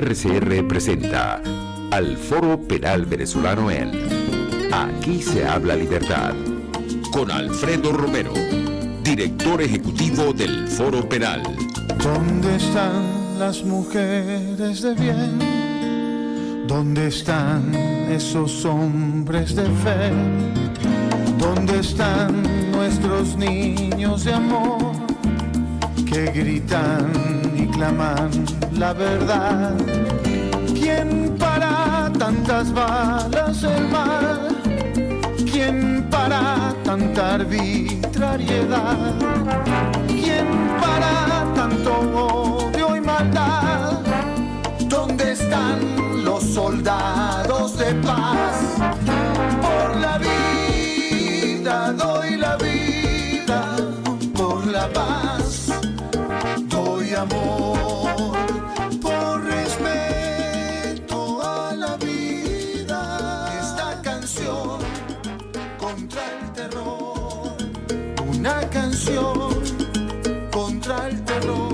RCR presenta al Foro Penal Venezolano en Aquí se habla libertad, con Alfredo Romero, director ejecutivo del Foro Penal. ¿Dónde están las mujeres de bien? ¿Dónde están esos hombres de fe? ¿Dónde están nuestros niños de amor que gritan y claman la verdad? ¿Quién para tantas balas del mal? ¿Quién para tanta arbitrariedad? ¿Quién para tanto odio y maldad? ¿Dónde están los soldados de paz? Por la vida doy la vida, por la paz doy amor, por respeto a la vida. Esta canción contra el terror, una canción contra el terror.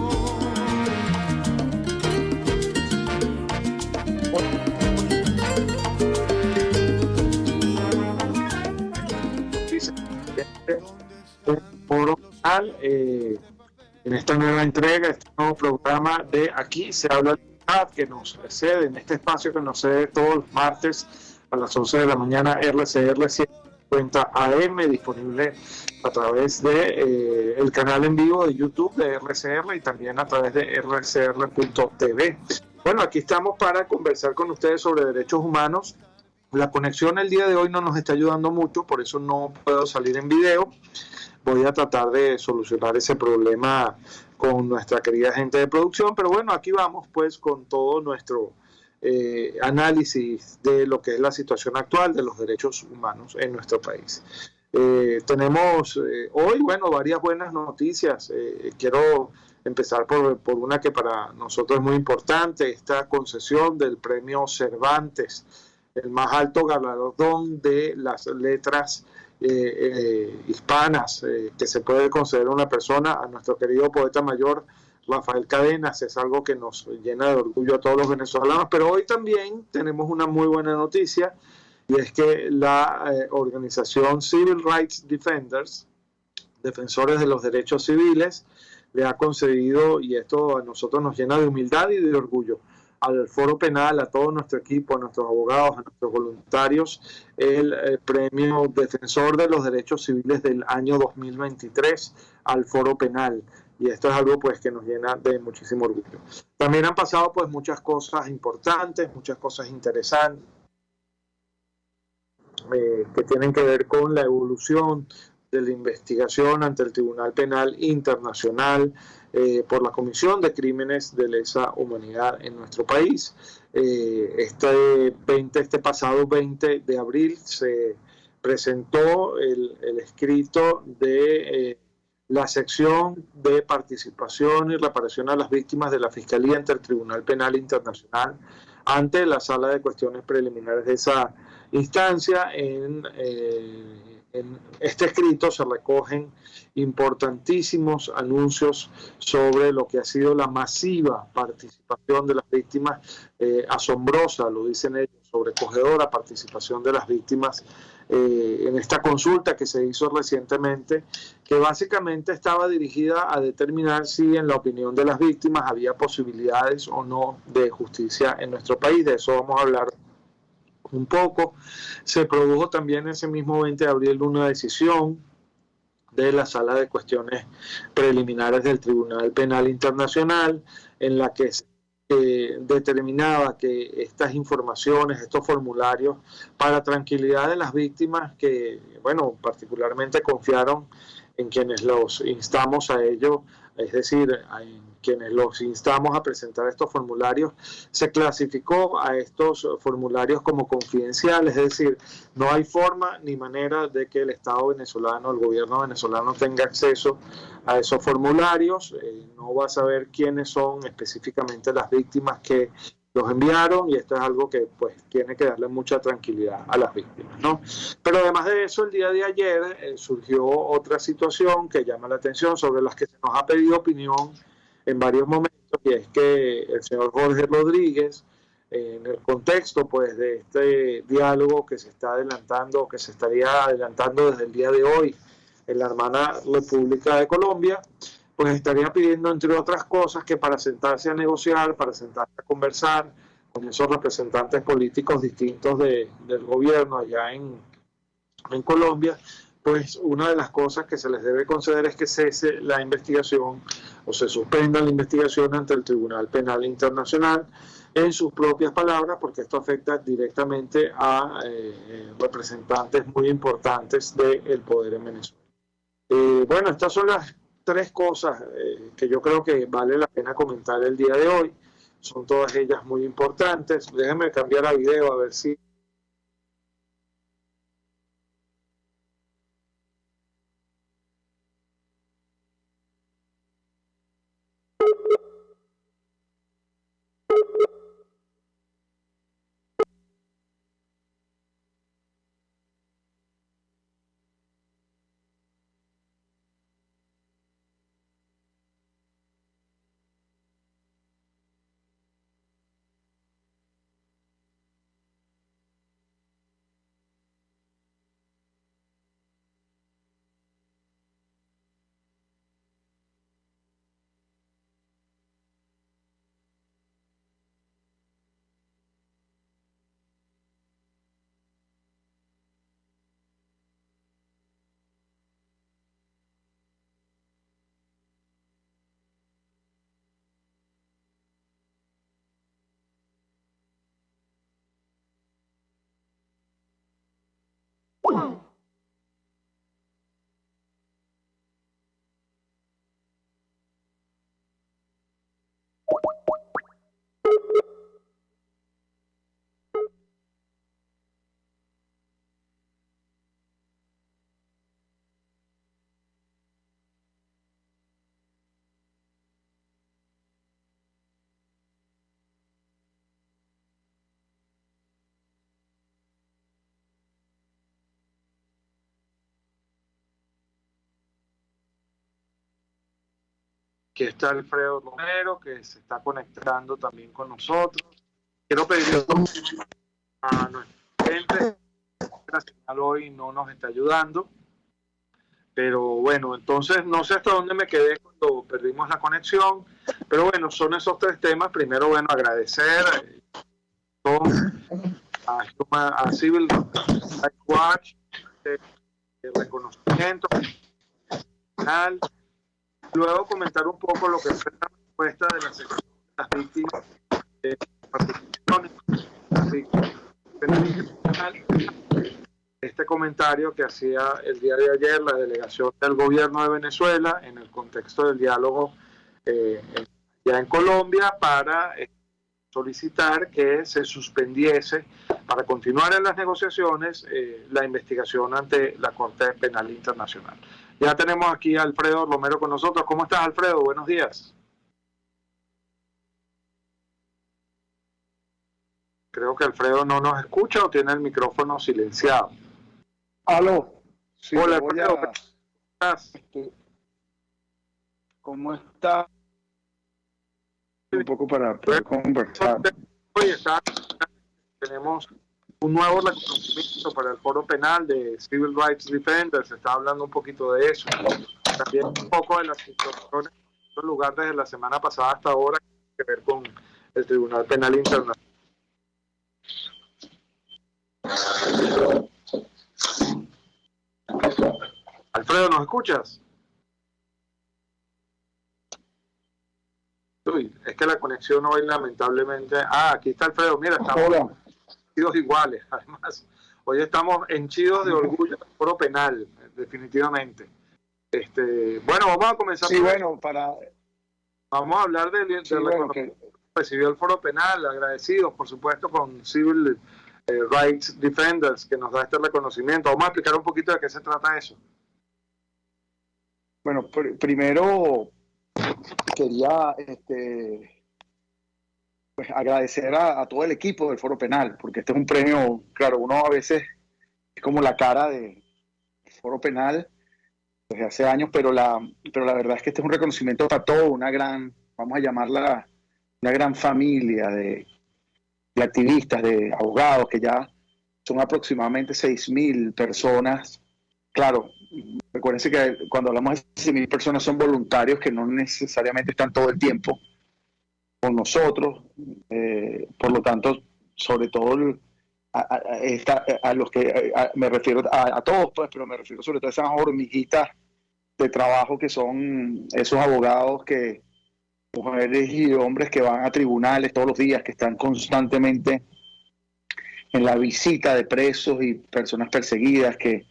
Foro Penal, en esta nueva entrega, este nuevo programa de Aquí se habla de libertad, que nos cede en este espacio que nos cede todos los martes a las 11 de la mañana, RCR 150 AM, disponible a través de el canal en vivo de YouTube de RCR y también a través de rcr.tv. Bueno, aquí estamos para conversar con ustedes sobre derechos humanos. La conexión el día de hoy no nos está ayudando mucho, por eso no puedo salir en video. Voy a tratar de solucionar ese problema con nuestra querida gente de producción, pero bueno, aquí vamos pues con todo nuestro análisis de lo que es la situación actual de los derechos humanos en nuestro país. Tenemos hoy, bueno, varias buenas noticias. Quiero empezar por una que para nosotros es muy importante, esta concesión del premio Cervantes, el más alto galardón de las letras hispanas que se puede conceder a una persona, a nuestro querido poeta mayor Rafael Cadenas. Es algo que nos llena de orgullo a todos los venezolanos, pero hoy también tenemos una muy buena noticia, y es que la organización Civil Rights Defenders, defensores de los derechos civiles, le ha concedido, y esto a nosotros nos llena de humildad y de orgullo, al Foro Penal, a todo nuestro equipo, a nuestros abogados, a nuestros voluntarios, el premio Defensor de los Derechos Civiles del año 2023 al Foro Penal. Y esto es algo pues que nos llena de muchísimo orgullo. También han pasado pues muchas cosas importantes, muchas cosas interesantes que tienen que ver con la evolución de la investigación ante el Tribunal Penal Internacional por la Comisión de Crímenes de Lesa Humanidad en nuestro país. Este pasado 20 de abril se presentó el escrito de la sección de participación y reparación a las víctimas de la Fiscalía ante el Tribunal Penal Internacional ante la Sala de Cuestiones Preliminares de esa instancia. En este escrito se recogen importantísimos anuncios sobre lo que ha sido la masiva participación de las víctimas, asombrosa, lo dicen ellos, sobrecogedora participación de las víctimas en esta consulta que se hizo recientemente, que básicamente estaba dirigida a determinar si en la opinión de las víctimas había posibilidades o no de justicia en nuestro país. De eso vamos a hablar un poco. Se produjo también ese mismo 20 de abril una decisión de la Sala de Cuestiones Preliminares del Tribunal Penal Internacional en la que determinaba que estas informaciones, estos formularios, para tranquilidad de las víctimas que, bueno, particularmente confiaron en quienes los instamos a ello, es decir, en quienes los instamos a presentar estos formularios, se clasificó a estos formularios como confidenciales, es decir, no hay forma ni manera de que el Estado venezolano, el gobierno venezolano tenga acceso a esos formularios. No va a saber quiénes son específicamente las víctimas que los enviaron, y esto es algo que pues tiene que darle mucha tranquilidad a las víctimas, ¿no? Pero además de eso, el día de ayer surgió otra situación que llama la atención, sobre las que se nos ha pedido opinión en varios momentos, y es que el señor Jorge Rodríguez, en el contexto pues de este diálogo que se está adelantando, que se estaría adelantando desde el día de hoy en la hermana República de Colombia, pues estaría pidiendo, entre otras cosas, que para sentarse a negociar, para sentarse a conversar con esos representantes políticos distintos del gobierno allá en Colombia, pues una de las cosas que se les debe conceder es que cese la investigación o se suspenda la investigación ante el Tribunal Penal Internacional, en sus propias palabras, porque esto afecta directamente a representantes muy importantes del poder en Venezuela. Bueno, estas son las tres cosas que yo creo que vale la pena comentar el día de hoy. Son todas ellas muy importantes. Déjenme cambiar a video a ver si... Aquí está Alfredo Romero, que se está conectando también con nosotros. Quiero pedirle a nuestra gente, la señal hoy no nos está ayudando, pero bueno, entonces no sé hasta dónde me quedé cuando perdimos la conexión, pero bueno, son esos tres temas. Primero, bueno, agradecer a Civil Rights Watch, el reconocimiento penal. Luego comentar un poco lo que fue la respuesta de las víctimas de las víctimas penal. Este comentario que hacía el día de ayer la delegación del gobierno de Venezuela en el contexto del diálogo ya en Colombia para solicitar que se suspendiese para continuar en las negociaciones la investigación ante la Corte Penal Internacional. Ya tenemos aquí a Alfredo Romero con nosotros. ¿Cómo estás, Alfredo? Buenos días. Creo que Alfredo no nos escucha o tiene el micrófono silenciado. Aló. Sí, hola, Alfredo. ¿Cómo estás? ¿Cómo está? Un poco para poder conversar. Hoy tenemos un nuevo reconocimiento para el Foro Penal de Civil Rights Defenders. Se está hablando un poquito de eso. También un poco de las situaciones en lugar desde la semana pasada hasta ahora que ver con el Tribunal Penal Internacional. Alfredo, ¿nos escuchas? Uy, es que la conexión hoy lamentablemente... aquí está Alfredo, mira, estamos henchidos iguales, además. Hoy estamos henchidos de orgullo del Foro Penal, definitivamente. Bueno, vamos a comenzar. Sí, bueno, vamos a hablar del reconocimiento que recibió el Foro Penal, agradecidos, por supuesto, con Civil Rights Defenders, que nos da este reconocimiento. Vamos a explicar un poquito de qué se trata eso. Bueno, primero quería pues agradecer a todo el equipo del Foro Penal, porque este es un premio, claro, uno a veces es como la cara del Foro Penal desde hace años, pero la verdad es que este es un reconocimiento para todo, una gran vamos a llamarla, una gran familia de activistas, de abogados, que ya son aproximadamente 6.000 personas. Claro, recuérdense que cuando hablamos de 6.000 personas son voluntarios que no necesariamente están todo el tiempo con nosotros, por lo tanto, sobre todo a los que me refiero a todos, pues, pero me refiero sobre todo a esas hormiguitas de trabajo que son esos abogados, que mujeres y hombres que van a tribunales todos los días, que están constantemente en la visita de presos y personas perseguidas, que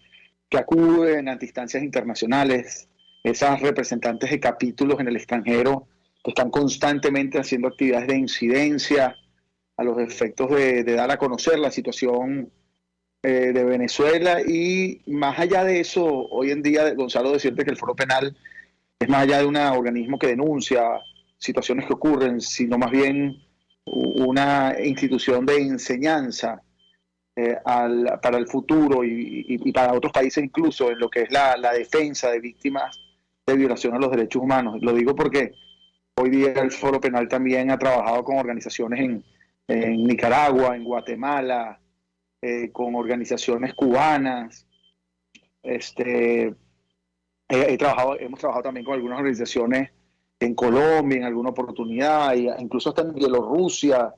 acuden ante instancias internacionales, esas representantes de capítulos en el extranjero que están constantemente haciendo actividades de incidencia a los efectos de dar a conocer la situación de Venezuela. Y más allá de eso, hoy en día, Gonzalo, decirte que el Foro Penal es más allá de un organismo que denuncia situaciones que ocurren, sino más bien una institución de enseñanza para el futuro y para otros países, incluso en lo que es la defensa de víctimas de violación a los derechos humanos. Lo digo porque hoy día el Foro Penal también ha trabajado con organizaciones en Nicaragua, en Guatemala, con organizaciones cubanas. Hemos trabajado también con algunas organizaciones en Colombia en alguna oportunidad, e incluso hasta en Bielorrusia.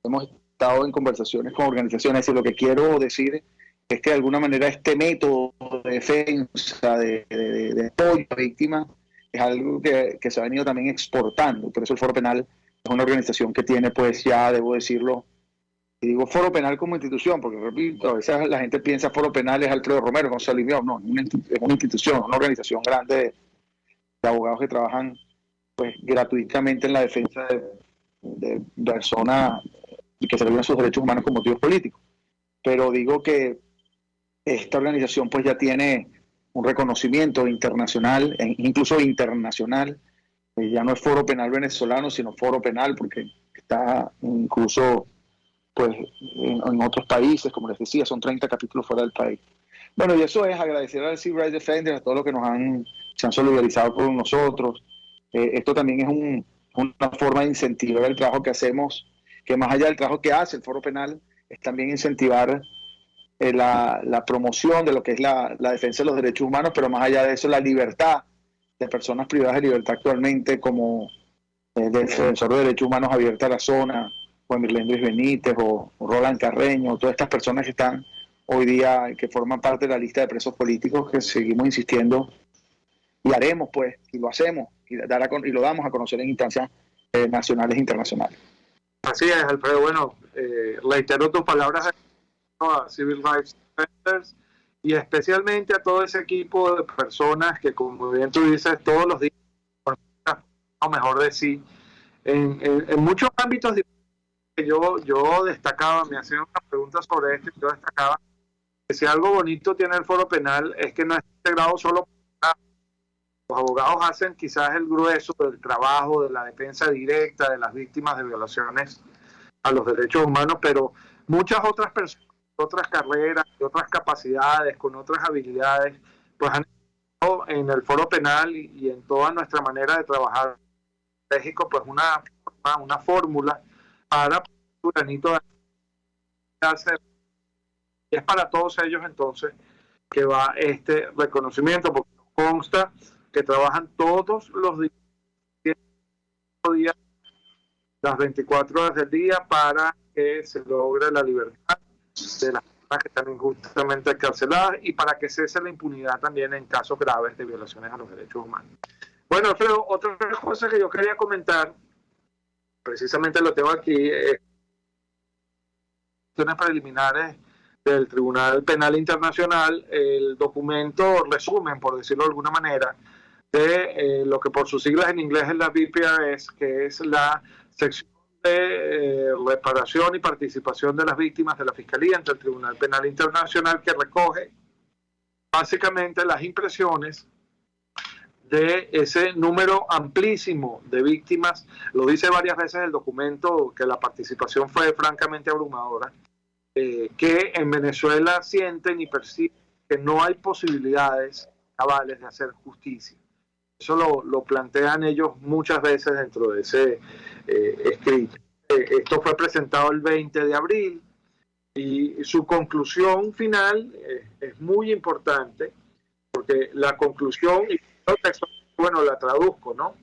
Hemos estado en conversaciones con organizaciones, y lo que quiero decir es que de alguna manera este método de defensa, de apoyo a víctimas, es algo que se ha venido también exportando. Por eso el Foro Penal es una organización que tiene, pues ya debo decirlo, y digo Foro Penal como institución, porque repito, a veces la gente piensa Foro Penal es Alfredo Romero, Gonzalo Imión. No, es una institución, una organización grande de abogados que trabajan, pues, gratuitamente en la defensa de personas que se violan sus derechos humanos con motivos políticos. Pero digo que esta organización, pues, ya tiene un reconocimiento internacional, incluso internacional. Ya no es Foro Penal venezolano, sino Foro Penal, porque está incluso, pues, en otros países, como les decía, son 30 capítulos fuera del país. Bueno, y eso es agradecer al Civil Rights Defenders, a todos los que se han solidarizado con nosotros. Esto también es una forma de incentivar el trabajo que hacemos, que más allá del trabajo que hace el Foro Penal, es también incentivar la promoción de lo que es la defensa de los derechos humanos, pero más allá de eso, la libertad de personas privadas de libertad actualmente, como el defensor de derechos humanos Abierta la Zona, o Mirlendris Benítez, o Roland Carreño, todas estas personas que están hoy día, que forman parte de la lista de presos políticos, que seguimos insistiendo y haremos, pues, y lo hacemos, y lo damos a conocer en instancias nacionales e internacionales. Así es, Alfredo. Bueno, reitero tus palabras a Civil Rights Defenders y especialmente a todo ese equipo de personas que, como bien tú dices, todos los días, o mejor decir, en muchos ámbitos que yo destacaba, me hacían una pregunta sobre esto, y yo destacaba que si algo bonito tiene el Foro Penal es que no está integrado solo por los abogados. Hacen quizás el grueso del trabajo de la defensa directa de las víctimas de violaciones a los derechos humanos, pero muchas otras personas, otras carreras, otras capacidades, con otras habilidades, pues han estado en el Foro Penal y en toda nuestra manera de trabajar en México, pues una fórmula para un granito de hacer. Y es para todos ellos entonces que va este reconocimiento, porque consta que trabajan todos los días, las 24 horas del día, para que se logre la libertad de las personas que están injustamente encarceladas y para que cese la impunidad también en casos graves de violaciones a los derechos humanos. Bueno, Alfredo, otra cosa que yo quería comentar, precisamente lo tengo aquí, preliminares del Tribunal Penal Internacional, el documento resumen, por decirlo de alguna manera, de lo que por sus siglas en inglés es la BPRS, que es la sección de reparación y participación de las víctimas de la Fiscalía ante el Tribunal Penal Internacional, que recoge básicamente las impresiones de ese número amplísimo de víctimas. Lo dice varias veces el documento, que la participación fue francamente abrumadora, que en Venezuela sienten y perciben que no hay posibilidades cabales de hacer justicia. eso lo plantean ellos muchas veces dentro de ese escrito. Esto fue presentado el 20 de abril y su conclusión final es muy importante, porque la conclusión, y bueno, la traduzco, ¿no?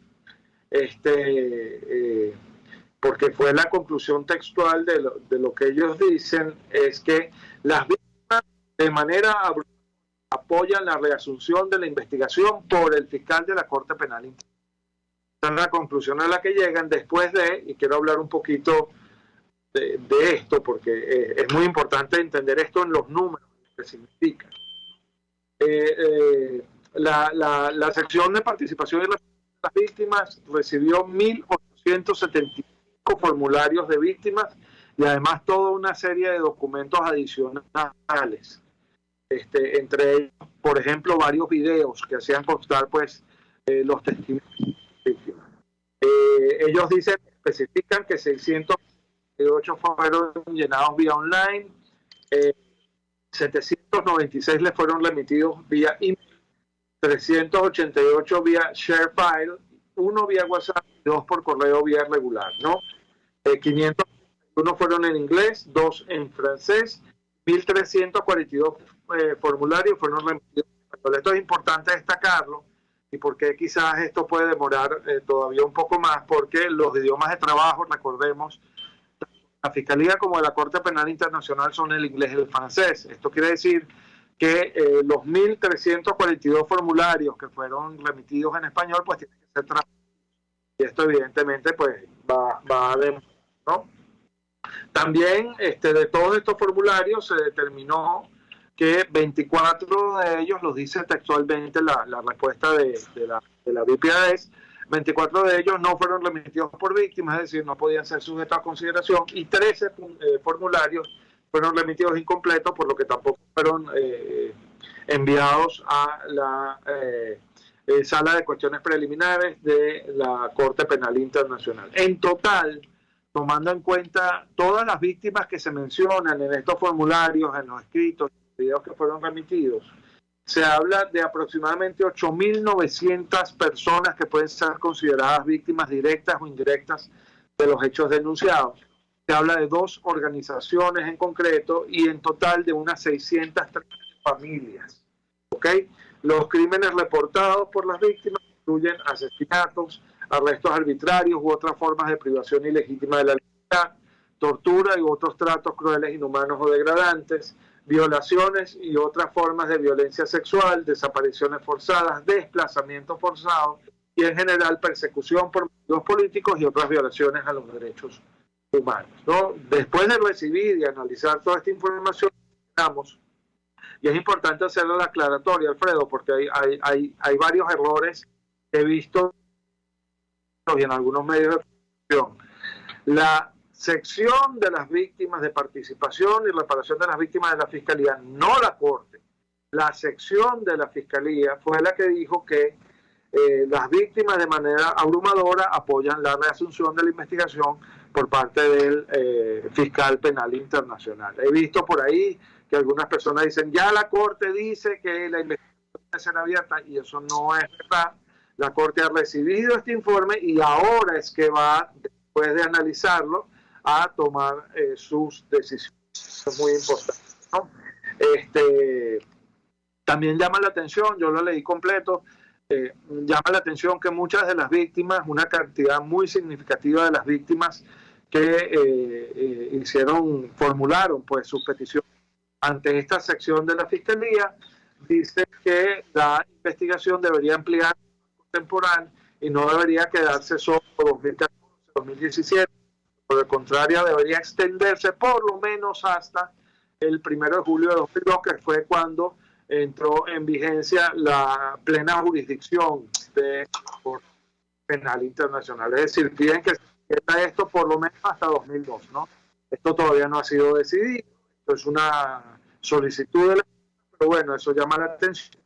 Porque fue la conclusión textual de lo que ellos dicen, es que las víctimas de manera apoyan la reasunción de la investigación por el fiscal de la Corte Penal Internacional. Esa es la conclusión a la que llegan después de, y quiero hablar un poquito de esto, porque es muy importante entender esto en los números, lo que significa. La sección de participación de las víctimas recibió 1.875 formularios de víctimas y además toda una serie de documentos adicionales. Entre ellos, por ejemplo, varios videos que hacían constar pues los testimonios de víctimas. Ellos especifican que 608 fueron llenados vía online, 796 le fueron remitidos vía email, 388 vía ShareFile, 1 vía WhatsApp y 2 por correo vía regular, ¿no? 501 fueron en inglés, 2 en francés, 1.342 formularios fueron remitidos en español. Esto es importante destacarlo, y porque quizás esto puede demorar todavía un poco más, porque los idiomas de trabajo, recordemos, la Fiscalía como de la Corte Penal Internacional son el inglés y el francés. Esto quiere decir que los 1.342 formularios que fueron remitidos en español, pues tienen que ser traducidos. Y esto evidentemente pues va a demorar, ¿no? También de todos estos formularios se determinó que 24 de ellos, los dice textualmente la respuesta de la BPAS, 24 de ellos no fueron remitidos por víctimas, es decir, no podían ser sujetos a consideración, y 13 formularios fueron remitidos incompletos, por lo que tampoco fueron enviados a la sala de cuestiones preliminares de la Corte Penal Internacional. En total, tomando en cuenta todas las víctimas que se mencionan en estos formularios, en los escritos, videos que fueron remitidos, se habla de aproximadamente 8.900 personas que pueden ser consideradas víctimas directas o indirectas de los hechos denunciados. Se habla de 2 organizaciones en concreto y en total de unas 630 familias. ¿Okay? Los crímenes reportados por las víctimas incluyen asesinatos, arrestos arbitrarios u otras formas de privación ilegítima de la libertad, tortura y otros tratos crueles, inhumanos o degradantes, violaciones y otras formas de violencia sexual, desapariciones forzadas, desplazamiento forzado y en general persecución por motivos políticos y otras violaciones a los derechos humanos, ¿no? Después de recibir y analizar toda esta información, y es importante hacer la aclaratoria, Alfredo, porque hay varios errores que he visto y en algunos medios de comunicación. La sección de las víctimas de participación y reparación de las víctimas de la Fiscalía, no la Corte, la sección de la Fiscalía fue la que dijo que las víctimas de manera abrumadora apoyan la reasunción de la investigación por parte del fiscal penal internacional. He visto por ahí que algunas personas dicen, ya la Corte dice que la investigación debe ser abierta, y eso no es verdad. La Corte ha recibido este informe y ahora es que va, después de analizarlo, a tomar sus decisiones. Eso es muy importante, ¿no? También llama la atención, yo lo leí completo, llama la atención que muchas de las víctimas, una cantidad muy significativa de las víctimas que formularon pues sus peticiones ante esta sección de la Fiscalía, dice que la investigación debería ampliar temporal y no debería quedarse solo 2014, 2017. Por el contrario, debería extenderse por lo menos hasta el 1 de julio de 2002, que fue cuando entró en vigencia la plena jurisdicción de la Corte Penal Internacional. Es decir, piden que se extienda esto por lo menos hasta 2002, ¿no? Esto todavía no ha sido decidido, esto es una solicitud de la... pero bueno, eso llama la atención.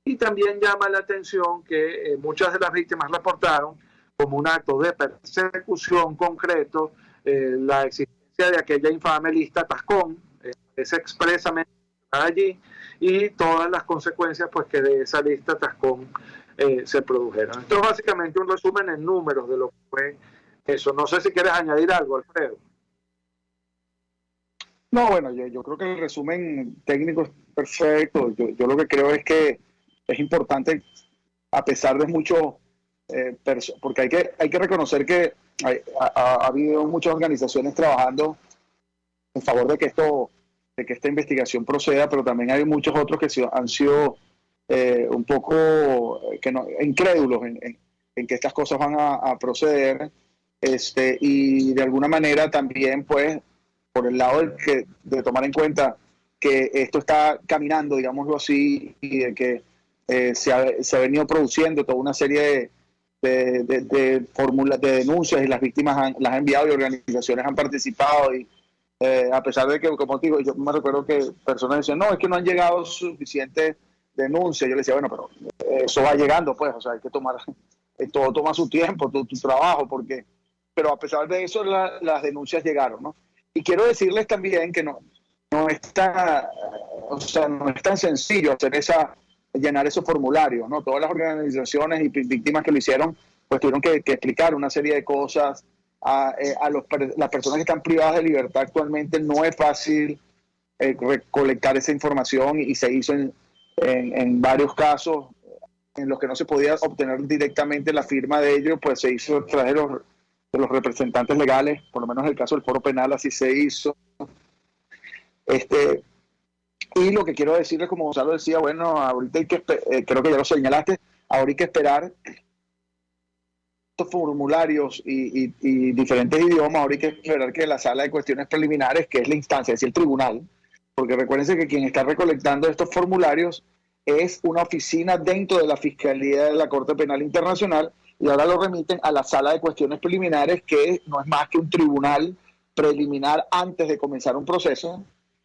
Y también llama la atención que muchas de las víctimas reportaron como un acto de persecución concreto la existencia de aquella infame lista Tascón, es expresamente allí, y todas las consecuencias pues que de esa lista Tascón se produjeron. Esto es básicamente un resumen en números de lo que fue eso. No sé si quieres añadir algo, Alfredo. No, bueno, yo creo que el resumen técnico es perfecto. Yo lo que creo es que es importante, a pesar de mucho, porque hay que reconocer que ha habido muchas organizaciones trabajando en favor de que esta investigación proceda, pero también hay muchos otros que han sido un poco incrédulos en que estas cosas van a proceder, y de alguna manera también, pues, por el lado de tomar en cuenta que esto está caminando, digámoslo así, y de que se ha venido produciendo toda una serie de fórmulas de denuncias, y las víctimas las han enviado y organizaciones han participado, y a pesar de que, como te digo, yo me recuerdo que personas decían, no, es que no han llegado suficientes denuncias. Yo les decía, bueno, pero eso va llegando, pues, o sea, hay que tomar, todo toma su tiempo, tu trabajo, pero a pesar de eso las denuncias llegaron, ¿no? Y quiero decirles también que no es tan sencillo llenar esos formularios, ¿no? Todas las organizaciones y víctimas que lo hicieron, pues tuvieron que explicar una serie de cosas. Las personas que están privadas de libertad actualmente no es fácil recolectar esa información, y se hizo en varios casos en los que no se podía obtener directamente la firma de ellos, pues se hizo a través de los representantes legales, por lo menos en el caso del Foro Penal así se hizo. Y lo que quiero decirles, como Gonzalo decía, bueno, ahorita hay que, creo que ya lo señalaste, ahora hay que esperar estos formularios y diferentes idiomas. Ahora hay que esperar que la sala de cuestiones preliminares, que es la instancia, es decir, el tribunal, porque recuérdense que quien está recolectando estos formularios es una oficina dentro de la Fiscalía de la Corte Penal Internacional, y ahora lo remiten a la sala de cuestiones preliminares, que no es más que un tribunal preliminar antes de comenzar un proceso,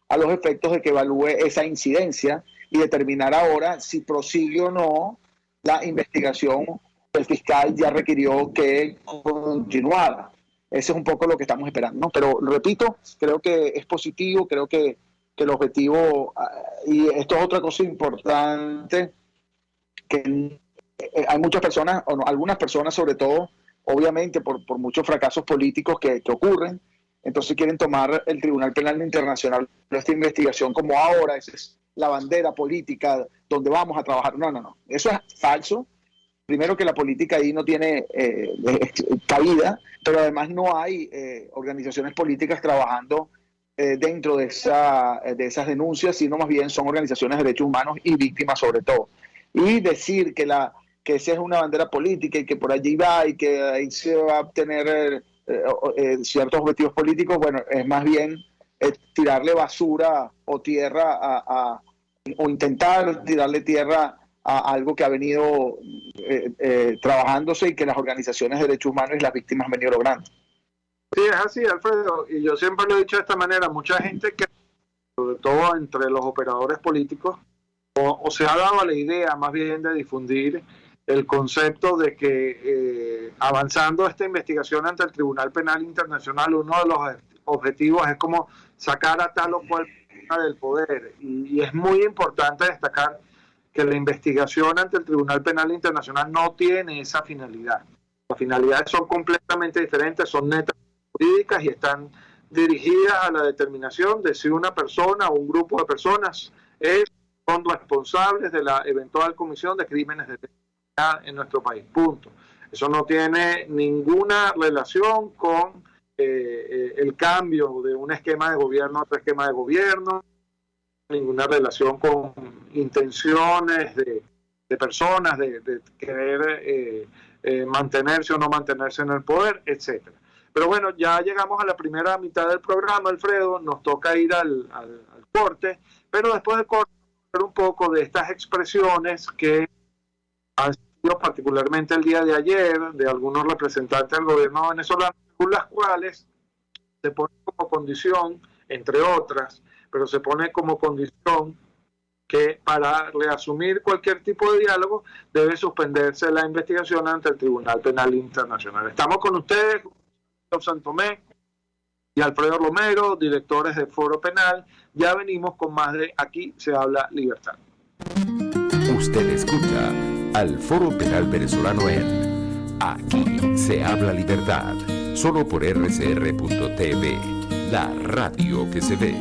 a los efectos de que evalúe esa incidencia y determinar ahora si prosigue o no la investigación que el fiscal ya requirió que continuara. Eso es un poco lo que estamos esperando, ¿no? Pero repito, creo que es positivo, creo que el objetivo, y esto es otra cosa importante, que hay muchas personas, o no, algunas personas sobre todo, obviamente por muchos fracasos políticos que ocurren, entonces quieren tomar el Tribunal Penal Internacional de esta investigación como ahora esa es la bandera política donde vamos a trabajar. No. Eso es falso. Primero, que la política ahí no tiene cabida, pero además no hay organizaciones políticas trabajando dentro de esas denuncias, sino más bien son organizaciones de derechos humanos y víctimas sobre todo. Y decir que esa es una bandera política y que por allí va y que ahí se va a obtener ciertos objetivos políticos, bueno, es más bien tirarle basura o tierra o intentar tirarle tierra a algo que ha venido trabajándose y que las organizaciones de derechos humanos y las víctimas han venido logrando. Sí, es así, Alfredo, y yo siempre lo he dicho de esta manera, mucha gente que, sobre todo entre los operadores políticos, o se ha dado la idea más bien de difundir el concepto de que avanzando esta investigación ante el Tribunal Penal Internacional, uno de los objetivos es como sacar a tal o cual del poder, y es muy importante destacar que la investigación ante el Tribunal Penal Internacional no tiene esa finalidad. Las finalidades son completamente diferentes, son netas jurídicas y están dirigidas a la determinación de si una persona o un grupo de personas son responsables de la eventual comisión de crímenes de en nuestro país, punto. Eso no tiene ninguna relación con el cambio de un esquema de gobierno a otro esquema de gobierno, ninguna relación con intenciones de personas de querer mantenerse o no mantenerse en el poder, etcétera. Pero bueno, ya llegamos a la primera mitad del programa, Alfredo, nos toca ir al corte, pero después del corte un poco de estas expresiones que han sido particularmente el día de ayer de algunos representantes del gobierno venezolano, con las cuales se pone como condición, entre otras, pero se pone como condición que para reasumir cualquier tipo de diálogo debe suspenderse la investigación ante el Tribunal Penal Internacional. Estamos con ustedes, Santomé y Alfredo Romero, directores del Foro Penal. Ya venimos con más de Aquí se habla libertad. Usted escucha al Foro Penal Venezolano en Aquí se habla libertad, solo por rcr.tv, la radio que se ve.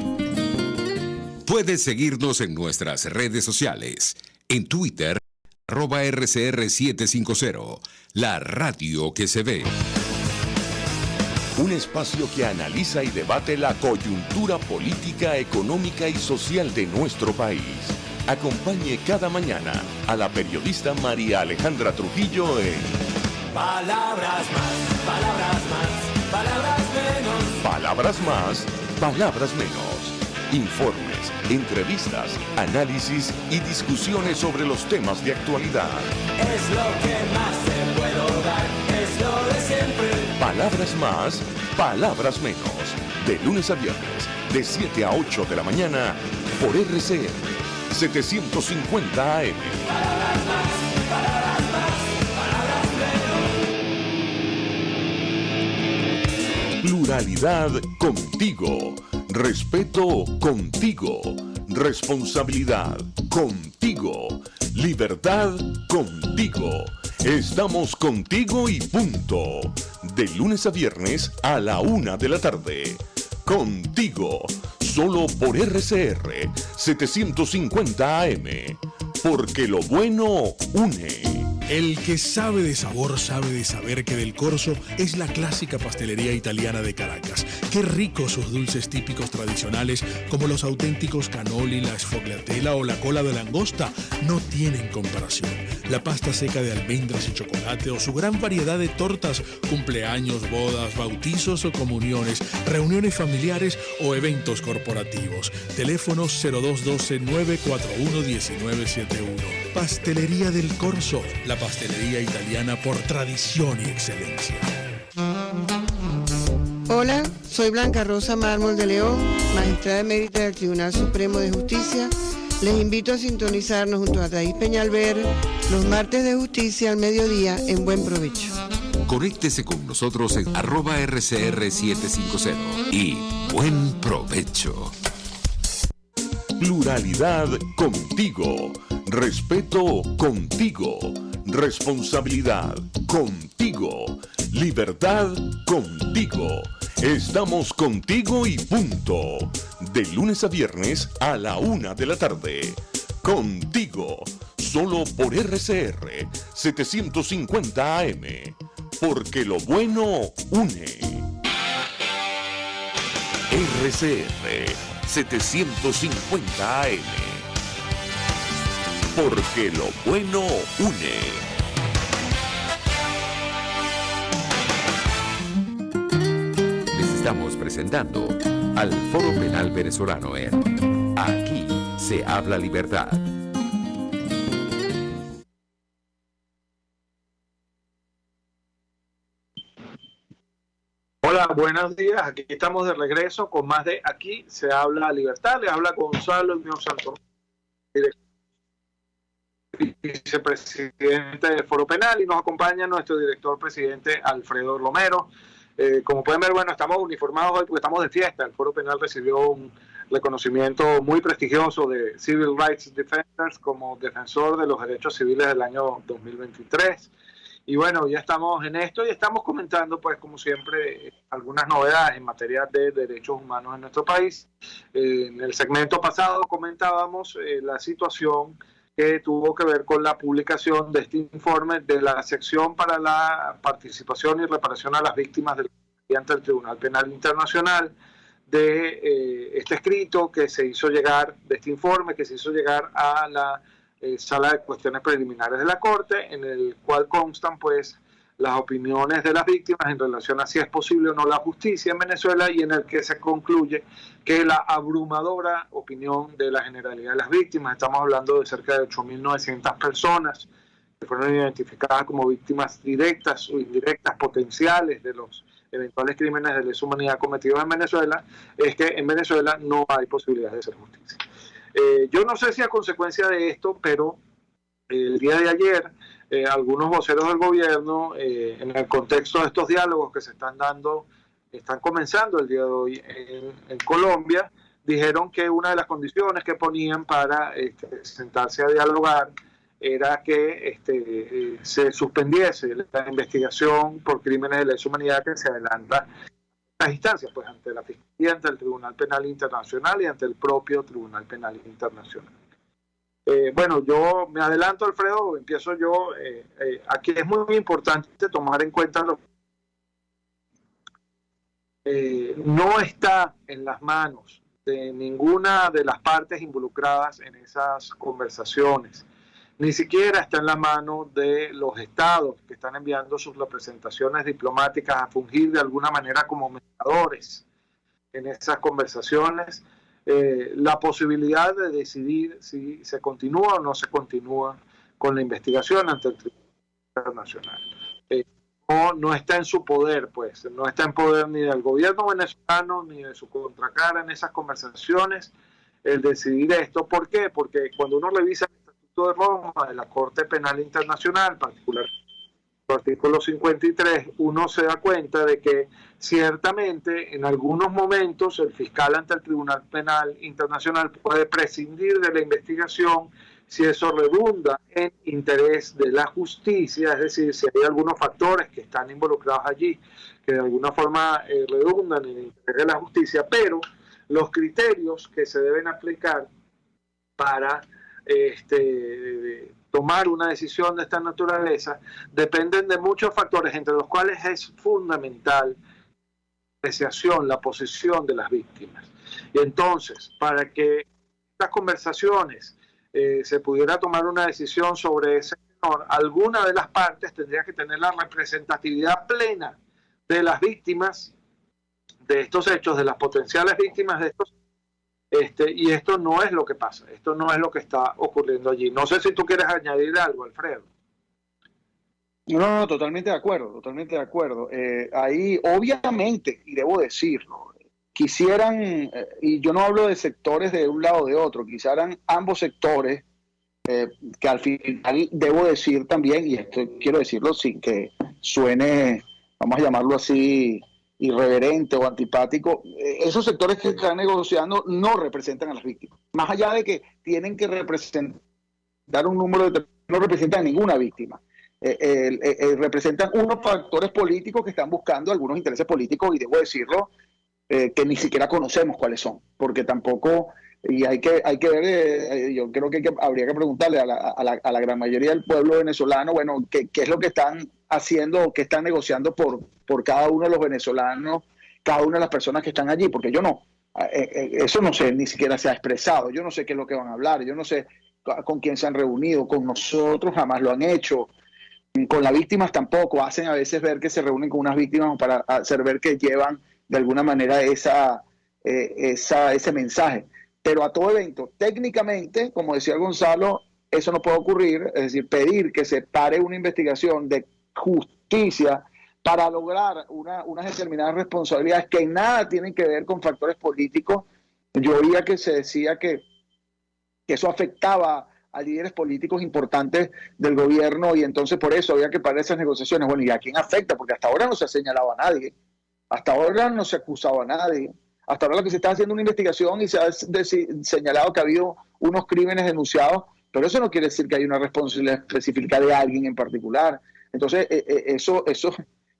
Puedes seguirnos en nuestras redes sociales, en Twitter, @RCR750, la radio que se ve. Un espacio que analiza y debate la coyuntura política, económica y social de nuestro país. Acompañe cada mañana a la periodista María Alejandra Trujillo en Palabras más, palabras más, palabras menos. Palabras más, palabras menos. Informes, entrevistas, análisis y discusiones sobre los temas de actualidad. Es lo que más te puedo dar, es lo de siempre. Palabras más, palabras menos. De lunes a viernes, de 7 a 8 de la mañana, por RCR 750 AM. Palabras más, palabras más, palabras menos. Pluralidad contigo. Respeto contigo. Responsabilidad contigo. Libertad contigo. Estamos contigo y punto. De lunes a viernes a la 1 de la tarde. Contigo. Solo por RCR 750 AM. Porque lo bueno une. El que sabe de sabor sabe de saber que Del Corso es la clásica pastelería italiana de Caracas. Qué ricos sus dulces típicos tradicionales como los auténticos cannoli, la sfogliatella o la cola de langosta no tienen comparación. La pasta seca de almendras y chocolate o su gran variedad de tortas, cumpleaños, bodas, bautizos o comuniones, reuniones familiares o eventos corporativos. Teléfonos 0212-941-1971. Pastelería Del Corso, la pastelería italiana por tradición y excelencia. Hola, soy Blanca Rosa Mármol de León, magistrada emérita del Tribunal Supremo de Justicia. Les invito a sintonizarnos junto a Thais Peñalver los martes de justicia al mediodía en Buen Provecho. Conéctese con nosotros en @RCR750 y buen provecho. Pluralidad contigo. Respeto contigo. Responsabilidad contigo. Libertad contigo. Estamos contigo y punto. De lunes a viernes a la 1 de la tarde. Contigo. Solo por RCR 750 AM. Porque lo bueno une. RCR 750 AM. Porque lo bueno une. Les estamos presentando al Foro Penal Venezolano en Aquí se habla libertad. Hola, buenos días. Aquí estamos de regreso con más de Aquí se habla libertad. Le habla Gonzalo Unión Santo, vicepresidente del Foro Penal, y nos acompaña nuestro director presidente Alfredo Romero. Como pueden ver, bueno, estamos uniformados hoy porque estamos de fiesta. El Foro Penal recibió un reconocimiento muy prestigioso de Civil Rights Defenders como defensor de los derechos civiles del año 2023. Y bueno, ya estamos en esto y estamos comentando, pues como siempre, algunas novedades en materia de derechos humanos en nuestro país. En el segmento pasado comentábamos la situación que tuvo que ver con la publicación de este informe de la sección para la participación y reparación a las víctimas del ante el Tribunal Penal Internacional, de este escrito que se hizo llegar, de este informe que se hizo llegar a la Sala de Cuestiones Preliminares de la Corte, en el cual constan pues las opiniones de las víctimas en relación a si es posible o no la justicia en Venezuela, y en el que se concluye que la abrumadora opinión de la generalidad de las víctimas, estamos hablando de cerca de 8.900 personas que fueron identificadas como víctimas directas o indirectas potenciales de los eventuales crímenes de lesa humanidad cometidos en Venezuela, es que en Venezuela no hay posibilidad de hacer justicia. Yo no sé si a consecuencia de esto, pero el día de ayer algunos voceros del gobierno, en el contexto de estos diálogos que se están dando, están comenzando el día de hoy en Colombia, dijeron que una de las condiciones que ponían para sentarse a dialogar era que se suspendiese la investigación por crímenes de lesa humanidad que se adelanta las instancias, pues ante la Fiscalía, ante el Tribunal Penal Internacional y ante el propio Tribunal Penal Internacional. Bueno, yo me adelanto, Alfredo, empiezo yo. Aquí es muy importante tomar en cuenta no está en las manos de ninguna de las partes involucradas en esas conversaciones. Ni siquiera está en la mano de los estados que están enviando sus representaciones diplomáticas a fungir de alguna manera como mediadores en esas conversaciones. La posibilidad de decidir si se continúa o no se continúa con la investigación ante el Tribunal Internacional. No está en su poder, pues, no está en poder ni del gobierno venezolano ni de su contracara en esas conversaciones el decidir esto. ¿Por qué? Porque cuando uno revisa el Estatuto de Roma de la Corte Penal Internacional, particularmente el artículo 53, uno se da cuenta de que ciertamente en algunos momentos el fiscal ante el Tribunal Penal Internacional puede prescindir de la investigación si eso redunda en interés de la justicia, es decir, si hay algunos factores que están involucrados allí que de alguna forma redundan en interés de la justicia, pero los criterios que se deben aplicar para tomar una decisión de esta naturaleza dependen de muchos factores, entre los cuales es fundamental la apreciación, la posición de las víctimas. Y entonces, para que estas conversaciones se pudiera tomar una decisión sobre ese menor, alguna de las partes tendría que tener la representatividad plena de las víctimas de estos hechos, de las potenciales víctimas de estos y esto no es lo que pasa, esto no es lo que está ocurriendo allí. No sé si tú quieres añadir algo, Alfredo. No, totalmente de acuerdo, totalmente de acuerdo. Ahí, obviamente, y debo decirlo, quisieran, y yo no hablo de sectores de un lado o de otro, quisieran ambos sectores, que al final debo decir también, y esto quiero decirlo sin que suene, vamos a llamarlo así, irreverente o antipático, esos sectores que están negociando no representan a las víctimas. Más allá de que tienen que representar un número de... no representan a ninguna víctima. Representan unos factores políticos que están buscando algunos intereses políticos, y debo decirlo, que ni siquiera conocemos cuáles son, porque tampoco, y hay que ver, yo creo que habría que preguntarle a la gran mayoría del pueblo venezolano, bueno, qué es lo que están haciendo o qué están negociando por cada uno de los venezolanos, cada una de las personas que están allí, porque yo no, eso no sé, ni siquiera se ha expresado, yo no sé qué es lo que van a hablar, yo no sé con quién se han reunido, con nosotros jamás lo han hecho, con las víctimas tampoco, hacen a veces ver que se reúnen con unas víctimas para hacer ver que llevan de alguna manera ese mensaje. Pero a todo evento, técnicamente, como decía Gonzalo, eso no puede ocurrir, es decir, pedir que se pare una investigación de justicia para lograr unas determinadas responsabilidades que nada tienen que ver con factores políticos. Yo oía que se decía que eso afectaba a líderes políticos importantes del gobierno y entonces por eso había que parar esas negociaciones. Bueno, ¿y a quién afecta? Porque hasta ahora no se ha señalado a nadie. Hasta ahora no se ha acusado a nadie. Hasta ahora lo que se está haciendo una investigación y se ha señalado que ha habido unos crímenes denunciados, pero eso no quiere decir que hay una responsabilidad específica de alguien en particular. Entonces, eso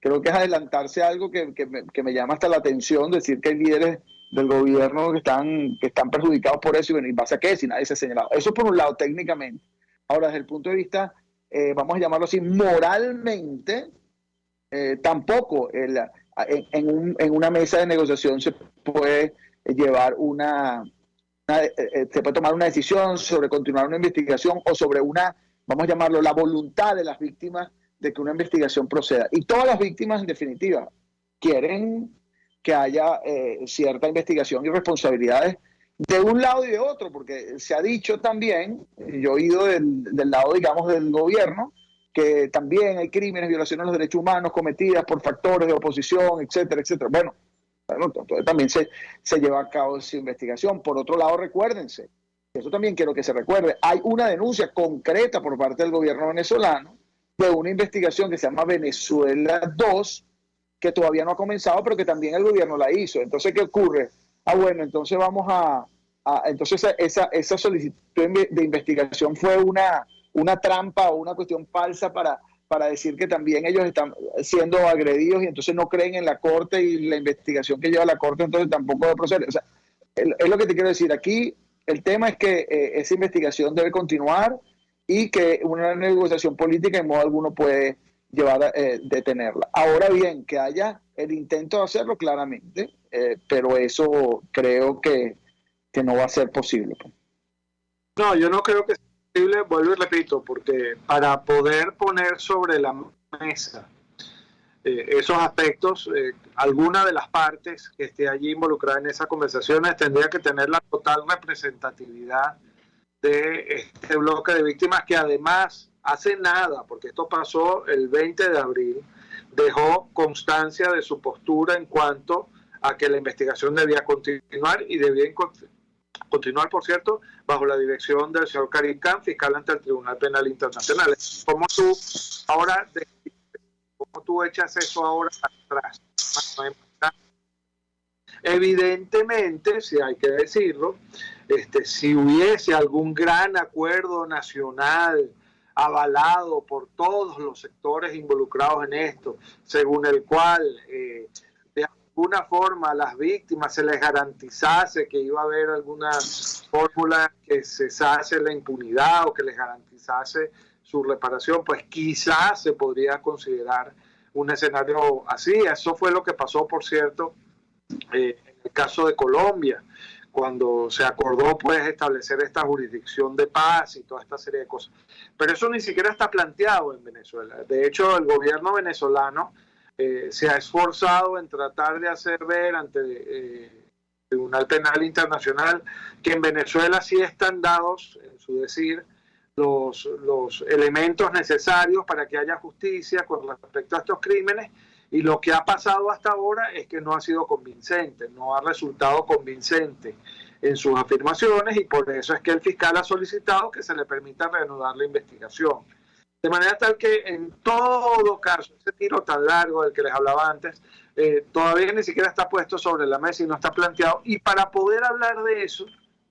creo que es adelantarse a algo que me llama hasta la atención, decir que hay líderes del gobierno que están perjudicados por eso, y en base a qué, si nadie se ha señalado. Eso por un lado, técnicamente. Ahora, desde el punto de vista, vamos a llamarlo así, moralmente, tampoco en una mesa de negociación se puede llevar se puede tomar una decisión sobre continuar una investigación o sobre vamos a llamarlo, la voluntad de las víctimas de que una investigación proceda. Y todas las víctimas, en definitiva, quieren que haya cierta investigación y responsabilidades de un lado y de otro, porque se ha dicho también, yo he oído del lado, digamos, del gobierno, que también hay crímenes, violaciones a los derechos humanos cometidas por factores de oposición, etcétera, etcétera. Bueno, entonces también se lleva a cabo esa investigación. Por otro lado, recuérdense, eso también quiero que se recuerde, hay una denuncia concreta por parte del gobierno venezolano de una investigación que se llama Venezuela 2, que todavía no ha comenzado, pero que también el gobierno la hizo. Entonces, ¿qué ocurre? Bueno, entonces vamos entonces esa solicitud de investigación fue una una trampa o una cuestión falsa para decir que también ellos están siendo agredidos y entonces no creen en la Corte y la investigación que lleva la Corte, entonces tampoco debe proceder. O sea, es lo que te quiero decir. Aquí el tema es que esa investigación debe continuar y que una negociación política en modo alguno puede llevar a detenerla. Ahora bien, que haya el intento de hacerlo claramente, pero eso creo que no va a ser posible. No, yo no creo que sea posible, vuelvo y repito, porque para poder poner sobre la mesa esos aspectos, alguna de las partes que esté allí involucrada en esas conversaciones tendría que tener la total representatividad de este bloque de víctimas que además hace nada, porque esto pasó el 20 de abril, dejó constancia de su postura en cuanto a que la investigación debía continuar y debía continuar, por cierto, bajo la dirección del señor Karim Khan, fiscal ante el Tribunal Penal Internacional. ¿Cómo tú echas eso ahora atrás? Evidentemente, si hay que decirlo, si hubiese algún gran acuerdo nacional avalado por todos los sectores involucrados en esto, según el cual de alguna forma a las víctimas se les garantizase que iba a haber alguna fórmula que cesase la impunidad o que les garantizase su reparación, pues quizás se podría considerar un escenario así. Eso fue lo que pasó, por cierto, en el caso de Colombia, cuando se acordó pues establecer esta jurisdicción de paz y toda esta serie de cosas. Pero eso ni siquiera está planteado en Venezuela. De hecho, el gobierno venezolano se ha esforzado en tratar de hacer ver ante el Tribunal Penal Internacional que en Venezuela sí están dados, en su decir, los elementos necesarios para que haya justicia con respecto a estos crímenes, y lo que ha pasado hasta ahora es que no ha sido convincente, no ha resultado convincente en sus afirmaciones, y por eso es que el fiscal ha solicitado que se le permita reanudar la investigación. De manera tal que en todo caso, ese tiro tan largo del que les hablaba antes, todavía ni siquiera está puesto sobre la mesa y no está planteado, y para poder hablar de eso,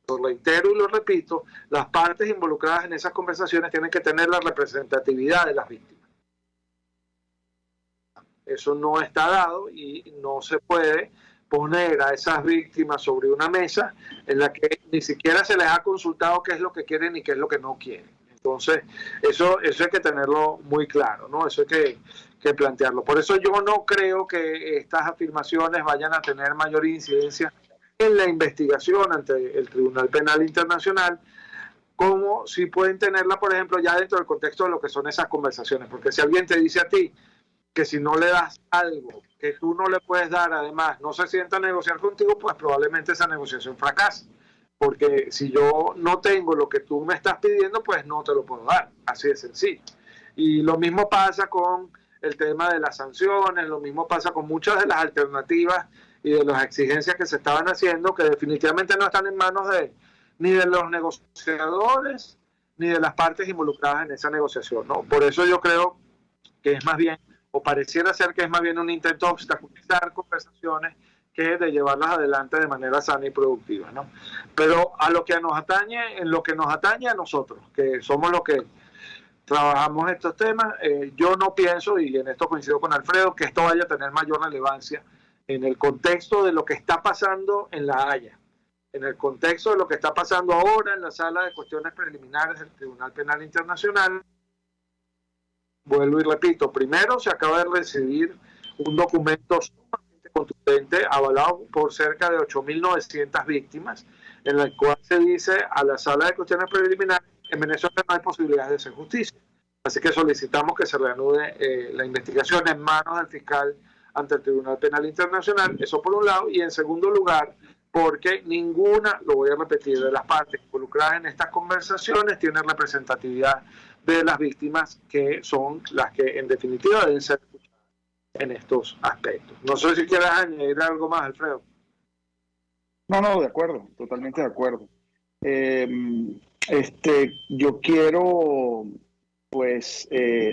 lo reitero y lo repito, las partes involucradas en esas conversaciones tienen que tener la representatividad de las víctimas. Eso no está dado y no se puede poner a esas víctimas sobre una mesa en la que ni siquiera se les ha consultado qué es lo que quieren y qué es lo que no quieren. Entonces, eso hay que tenerlo muy claro, ¿no? Eso hay que plantearlo. Por eso yo no creo que estas afirmaciones vayan a tener mayor incidencia en la investigación ante el Tribunal Penal Internacional, como si pueden tenerla, por ejemplo, ya dentro del contexto de lo que son esas conversaciones. Porque si alguien te dice a ti que si no le das algo que tú no le puedes dar, además no se sienta a negociar contigo, pues probablemente esa negociación fracase. Porque si yo no tengo lo que tú me estás pidiendo, pues no te lo puedo dar. Así de sencillo. Y lo mismo pasa con el tema de las sanciones, lo mismo pasa con muchas de las alternativas y de las exigencias que se estaban haciendo, que definitivamente no están en manos ni de los negociadores ni de las partes involucradas en esa negociación, ¿no? Por eso yo creo que es más bien, o pareciera ser que es más bien un intento de obstaculizar conversaciones que de llevarlas adelante de manera sana y productiva, ¿no? Pero a lo que nos atañe, en lo que nos atañe a nosotros, que somos los que trabajamos estos temas, yo no pienso, y en esto coincido con Alfredo, que esto vaya a tener mayor relevancia en el contexto de lo que está pasando en La Haya, en el contexto de lo que está pasando ahora en la sala de cuestiones preliminares del Tribunal Penal Internacional. Vuelvo y repito, primero se acaba de recibir un documento sumamente contundente, avalado por cerca de 8.900 víctimas, en el cual se dice a la sala de cuestiones preliminares: en Venezuela no hay posibilidades de hacer justicia. Así que solicitamos que se reanude la investigación en manos del fiscal ante el Tribunal Penal Internacional. Eso por un lado. Y en segundo lugar, porque ninguna, lo voy a repetir, de las partes involucradas en estas conversaciones tiene representatividad de las víctimas, que son las que en definitiva deben ser escuchadas en estos aspectos. No sé si quieras añadir algo más, Alfredo. No, de acuerdo, totalmente de acuerdo. Yo quiero pues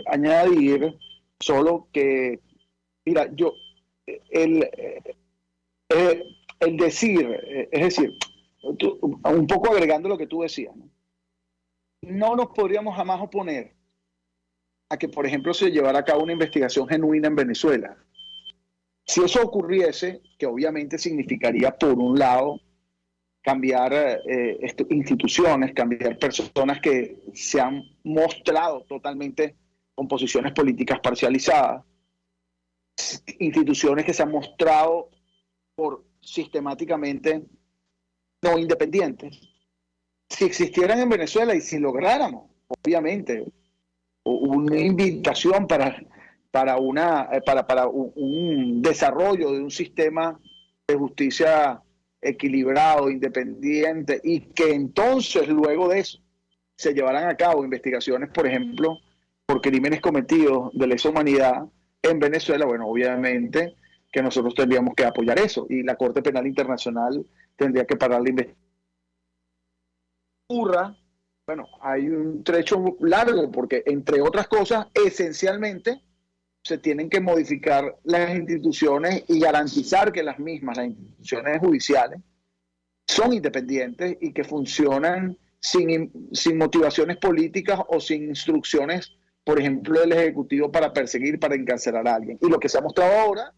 añadir solo que, mira, yo el decir, es decir, un poco agregando lo que tú decías, ¿no? no nos podríamos jamás oponer a que, por ejemplo, se llevara a cabo una investigación genuina en Venezuela. Si eso ocurriese, que obviamente significaría, por un lado, cambiar instituciones, cambiar personas que se han mostrado totalmente con posiciones políticas parcializadas, instituciones que se han mostrado sistemáticamente no independientes. Si existieran en Venezuela y si lográramos, obviamente, una invitación para un desarrollo de un sistema de justicia equilibrado, independiente, y que entonces luego de eso se llevaran a cabo investigaciones, por ejemplo, por crímenes cometidos de lesa humanidad en Venezuela, bueno, obviamente que nosotros tendríamos que apoyar eso, y la Corte Penal Internacional tendría que parar la investigación. Bueno, hay un trecho largo, porque entre otras cosas, esencialmente, se tienen que modificar las instituciones y garantizar que las instituciones judiciales, son independientes y que funcionan sin motivaciones políticas o sin instrucciones, por ejemplo, del Ejecutivo para perseguir, para encarcelar a alguien. Y lo que se ha mostrado ahora,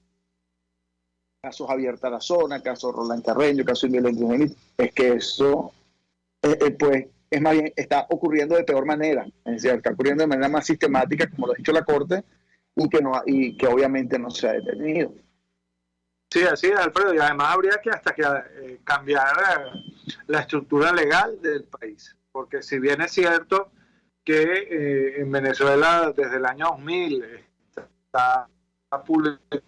casos Javier Tarazona, caso Roland Carreño, caso de violencia juvenil, es que eso, pues, es más bien, está ocurriendo de peor manera, es decir, está ocurriendo de manera más sistemática, como lo ha dicho la Corte, y que obviamente no se ha detenido. Sí, así es, Alfredo, y además habría que cambiar la estructura legal del país, porque si bien es cierto que en Venezuela desde el año 2000 está publicado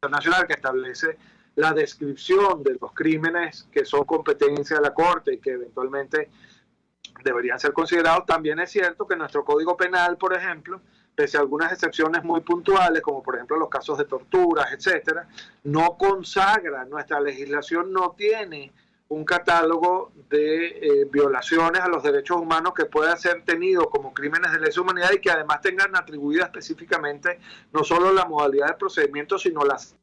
internacional que establece la descripción de los crímenes que son competencia de la Corte y que eventualmente deberían ser considerados, también es cierto que nuestro Código Penal, por ejemplo, pese a algunas excepciones muy puntuales, como por ejemplo los casos de torturas, etcétera, no consagra, nuestra legislación no tiene un catálogo de violaciones a los derechos humanos que pueda ser tenido como crímenes de lesa humanidad y que además tengan atribuida específicamente no solo la modalidad de procedimiento, sino las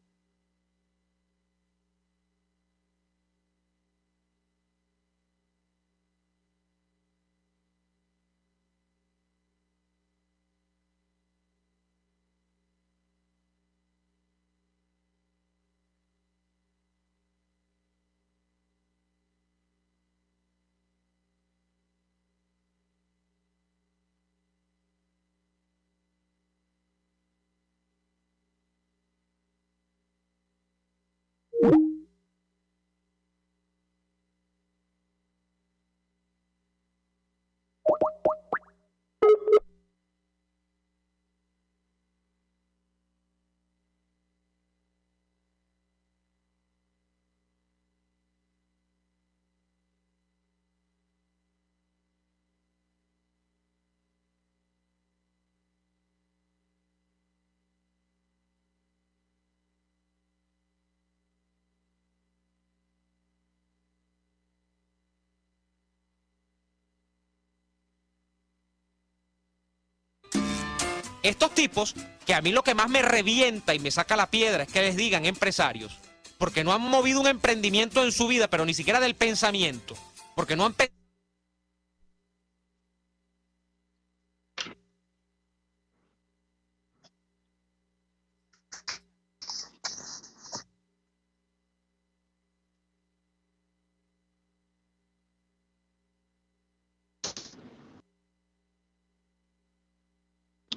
Estos tipos, que a mí lo que más me revienta y me saca la piedra es que les digan empresarios, porque no han movido un emprendimiento en su vida, pero ni siquiera del pensamiento, porque no han pensado.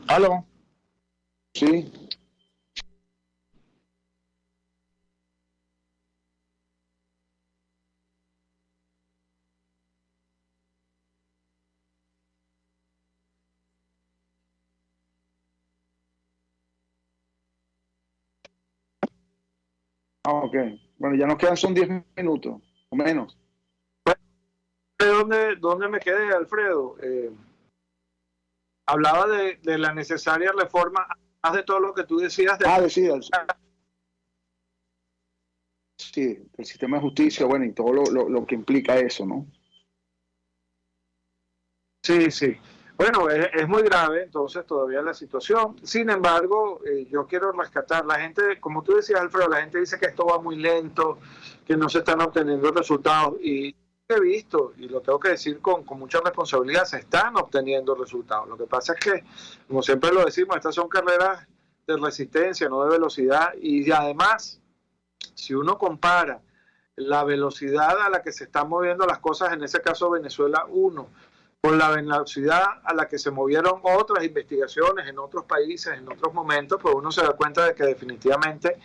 ¿Aló? Sí. Ok. Bueno, ya nos quedan, son 10 minutos, o menos. ¿Dónde me quedé, Alfredo? Hablaba de la necesaria reforma, más de todo lo que tú decías. Sí, el sistema de justicia, bueno, y todo lo que implica eso, ¿no? Sí, sí. Bueno, es muy grave entonces todavía la situación. Sin embargo, yo quiero rescatar, la gente, como tú decías, Alfredo, la gente dice que esto va muy lento, que no se están obteniendo resultados, y he visto, y lo tengo que decir con mucha responsabilidad, se están obteniendo resultados. Lo que pasa es que, como siempre lo decimos, estas son carreras de resistencia, no de velocidad, y además, si uno compara la velocidad a la que se están moviendo las cosas, en ese caso Venezuela 1, con la velocidad a la que se movieron otras investigaciones en otros países, en otros momentos, pues uno se da cuenta de que definitivamente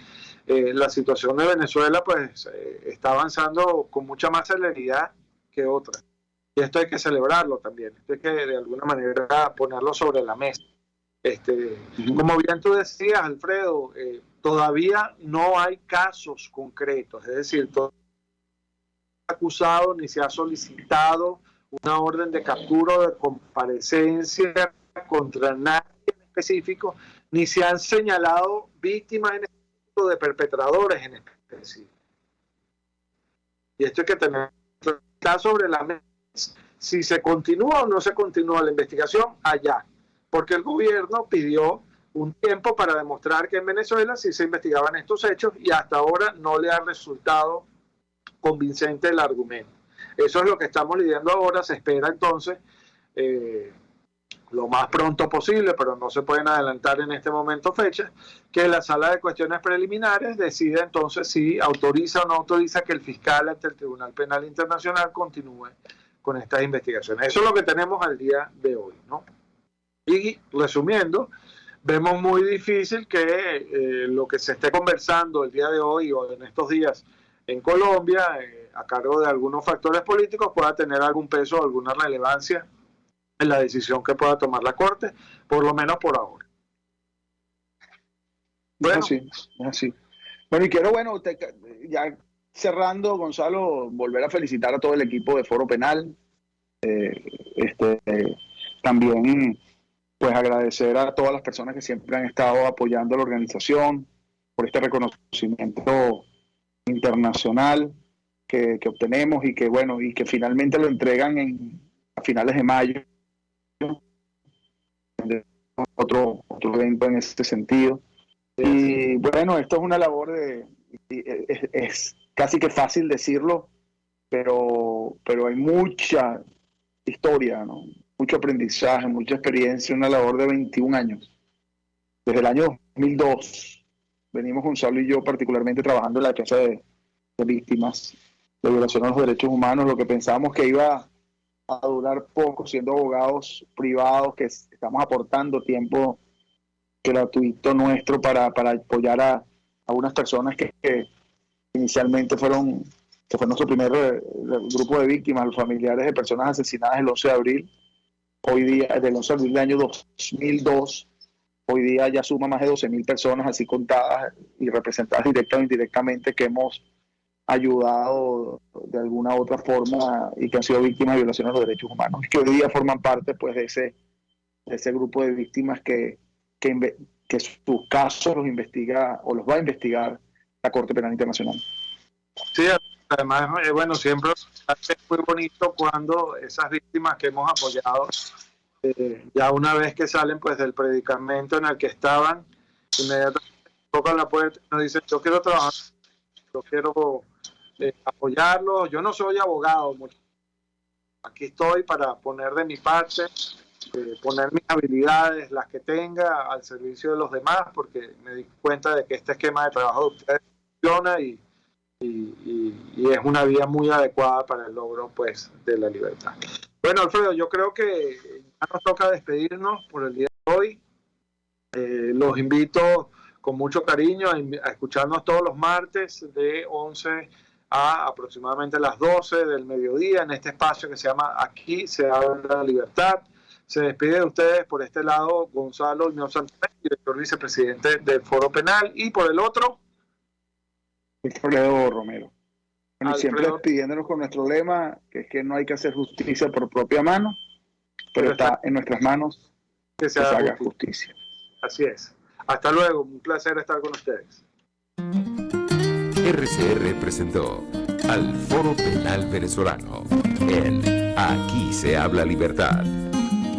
la situación de Venezuela pues está avanzando con mucha más celeridad que otras. Y esto hay que celebrarlo también, esto hay que de alguna manera ponerlo sobre la mesa. Como bien tú decías, Alfredo, todavía no hay casos concretos, es decir, todo acusado ni se ha solicitado una orden de captura o de comparecencia contra nadie en específico, ni se han señalado víctimas en específico de perpetradores en específico. Y esto hay que tener está sobre la mesa. Si se continúa o no se continúa la investigación, allá. Porque el gobierno pidió un tiempo para demostrar que en Venezuela sí se investigaban estos hechos y hasta ahora no le ha resultado convincente el argumento. Eso es lo que estamos lidiando ahora. Se espera entonces lo más pronto posible, pero no se pueden adelantar en este momento fechas, que la Sala de Cuestiones Preliminares decida entonces si autoriza o no autoriza que el fiscal ante el Tribunal Penal Internacional continúe con estas investigaciones. Eso es lo que tenemos al día de hoy, ¿no? Y resumiendo, vemos muy difícil que lo que se esté conversando el día de hoy o en estos días en Colombia, a cargo de algunos factores políticos, pueda tener algún peso o alguna relevancia en la decisión que pueda tomar la Corte, por lo menos por ahora. Bueno, así. Bueno, y quiero, ya cerrando, Gonzalo, volver a felicitar a todo el equipo de Foro Penal. También, pues, agradecer a todas las personas que siempre han estado apoyando a la organización por este reconocimiento internacional que obtenemos y que, bueno, y que finalmente lo entregan a finales de mayo. Otro evento en este sentido. Y bueno, esto es una labor es casi que fácil decirlo, pero hay mucha historia, ¿no? Mucho aprendizaje, mucha experiencia, una labor de 21 años. Desde el año 2002 venimos Gonzalo y yo particularmente trabajando en la defensa de víctimas de violación a los derechos humanos, lo que pensábamos que iba a durar poco, siendo abogados privados que estamos aportando tiempo gratuito nuestro para apoyar a unas personas que inicialmente fue nuestro primer grupo de víctimas, los familiares de personas asesinadas el 11 de abril, hoy día, del 11 de abril del año 2002, hoy día ya suma más de 12.000 personas así contadas y representadas directa o indirectamente que hemos ayudado de alguna u otra forma y que han sido víctimas de violaciones a los derechos humanos, que hoy día forman parte pues de ese grupo de víctimas que sus casos los investiga o los va a investigar la Corte Penal Internacional. Sí, además, bueno, siempre es muy bonito cuando esas víctimas que hemos apoyado, ya una vez que salen pues del predicamento en el que estaban, inmediatamente tocan la puerta y nos dicen, yo quiero trabajar, yo quiero apoyarlos, yo no soy abogado, aquí estoy para poner de mi parte, poner mis habilidades, las que tenga, al servicio de los demás, porque me di cuenta de que este esquema de trabajo de ustedes funciona y es una vía muy adecuada para el logro pues de la libertad. Bueno, Alfredo, yo creo que ya nos toca despedirnos por el día de hoy. Los invito con mucho cariño a escucharnos todos los martes de 11 a aproximadamente las 12 del mediodía en este espacio que se llama Aquí se habla la libertad. Se despide de ustedes por este lado Gonzalo Unión Santander, director vicepresidente del Foro Penal, y por el otro Alfredo Romero. Bueno, siempre despidiéndonos con nuestro lema, que es que no hay que hacer justicia por propia mano, pero está en nuestras manos que se haga justicia. Así es. Hasta luego, un placer estar con ustedes. RCR presentó al Foro Penal Venezolano en Aquí se habla libertad.